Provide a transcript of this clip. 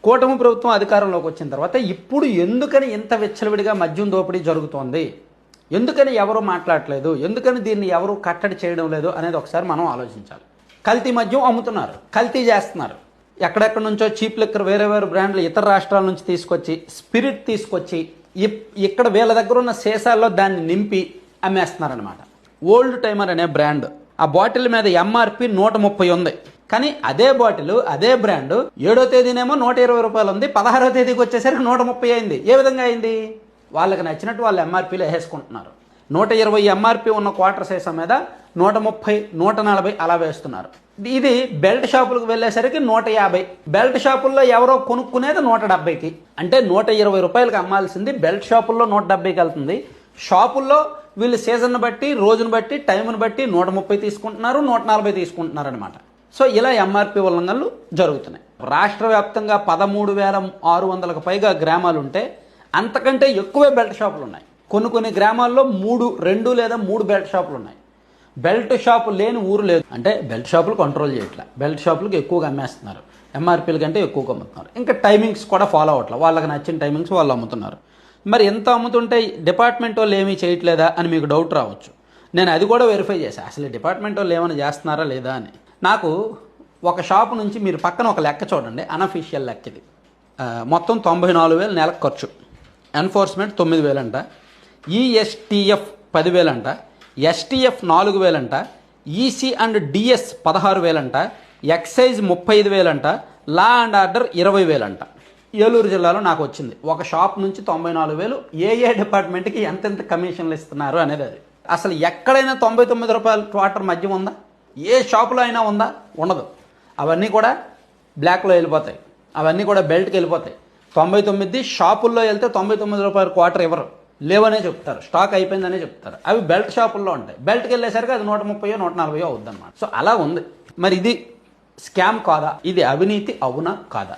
కూటమి ప్రభుత్వం అధికారంలోకి వచ్చిన తర్వాత ఇప్పుడు ఎందుకని ఇంత విచ్చలవిడిగా మద్యం దోపిడీ జరుగుతోంది, ఎందుకని ఎవరు మాట్లాడలేదు, ఎందుకని దీన్ని ఎవరు కట్టడి చేయడం లేదు అనేది ఒకసారి మనం ఆలోచించాలి. కల్తీ మద్యం అమ్ముతున్నారు, కల్తీ చేస్తున్నారు. ఎక్కడెక్కడి నుంచో చీప్ లిక్కర్ వేరే వేరే బ్రాండ్లు ఇతర రాష్ట్రాల నుంచి తీసుకొచ్చి స్పిరిట్ తీసుకొచ్చి ఇక్కడ వీళ్ళ దగ్గర ఉన్న సీసాల్లో దాన్ని నింపి అమ్మేస్తున్నారనమాట. ఓల్డ్ టైమర్ అనే బ్రాండ్, ఆ బాటిల్ మీద ఎంఆర్పి 130 ఉంది. కానీ అదే బాటిల్ అదే బ్రాండ్ 7వ తేదీనేమో 120 రూపాయలు ఉంది, 16వ తేదీకి వచ్చేసరికి 130 అయింది. ఏ విధంగా అయింది? వాళ్ళకి నచ్చినట్టు వాళ్ళు ఎంఆర్పీలు వేసుకుంటున్నారు. 120 ఎంఆర్పీ ఉన్న క్వార్టర్ సీసా మీద 130, 140 అలా వేస్తున్నారు. ఇది బెల్ట్ షాపులకు వెళ్ళేసరికి 150. బెల్ట్ షాపుల్లో ఎవరో కొనుక్కునేది 170కి. అంటే 120 రూపాయలకి అమ్మాల్సింది బెల్ట్ షాపుల్లో 170కి వెళ్తుంది. షాపుల్లో వీళ్ళు సీజన్ బట్టి, రోజును బట్టి, టైంను బట్టి 130 తీసుకుంటున్నారు, 140 తీసుకుంటున్నారు అనమాట. సో ఇలా ఎంఆర్పీ ఉల్లంఘనలు జరుగుతున్నాయి. రాష్ట్ర వ్యాప్తంగా 13,600కు పైగా గ్రామాలు ఉంటే అంతకంటే ఎక్కువే బెల్ట్ షాపులు ఉన్నాయి. కొన్ని గ్రామాల్లో 2 లేదా 3 బెల్ట్ షాపులు ఉన్నాయి. బెల్ట్ షాపు లేని ఊరు లేదు. అంటే బెల్ట్ షాపులు కంట్రోల్ చేయట్లా, బెల్ట్ షాపులకు ఎక్కువగా అమ్మేస్తున్నారు, ఎంఆర్పీల కంటే ఎక్కువగా అమ్ముతున్నారు. ఇంకా టైమింగ్స్ కూడా ఫాలో అవ్వట్లా, వాళ్ళకి నచ్చిన టైమింగ్స్ వాళ్ళు అమ్ముతున్నారు. మరి ఎంత అమ్ముతుంటే డిపార్ట్మెంట్ వాళ్ళు ఏమీ చేయట్లేదా అని మీకు డౌట్ రావచ్చు. నేను అది కూడా వెరిఫై చేశాను, అసలు డిపార్ట్మెంట్ వాళ్ళు ఏమైనా చేస్తున్నారా లేదా అని. నాకు ఒక షాపు నుంచి మీరు పక్కన ఒక లెక్క చూడండి, అన్అఫీషియల్ లెక్క ఇది. మొత్తం 94,000 నెలకు ఖర్చు, ఎన్ఫోర్స్మెంట్ 9,000 అంట, ఈఎస్టీఎఫ్ 10,000 అంట, ఎస్టీఎఫ్ 4,000 అంట, ఈసీ అండ్ డిఎస్ 16,000 అంట, ఎక్సైజ్ 35,000 అంట, లా అండ్ ఆర్డర్ 20,000 అంట. ఏలూరు జిల్లాలో నాకు వచ్చింది ఒక షాప్ నుంచి 94,000. ఏ డిపార్ట్మెంట్కి ఎంతెంత కమిషన్లు ఇస్తున్నారు అనేది. అది అసలు ఎక్కడైనా 99 రూపాయల క్వార్టర్ మద్యం ఉందా? ఏ షాపులో అయినా ఉందా? ఉండదు. అవన్నీ కూడా బ్లాక్లో వెళ్ళిపోతాయి, అవన్నీ కూడా బెల్ట్కి వెళ్ళిపోతాయి. 99 షాపుల్లో వెళ్తే 99 రూపాయల క్వార్టర్ ఎవరు లేవనే చెప్తారు, స్టాక్ అయిపోయిందనే చెప్తారు. అవి బెల్ట్ షాపుల్లో ఉంటాయి. బెల్ట్కి వెళ్ళేసరికి అది 130, 140 అవుద్ది అనమాట. సో అలా ఉంది. మరి ఇది స్కామ్ కాదా? ఇది అవినీతి అవునా కాదా?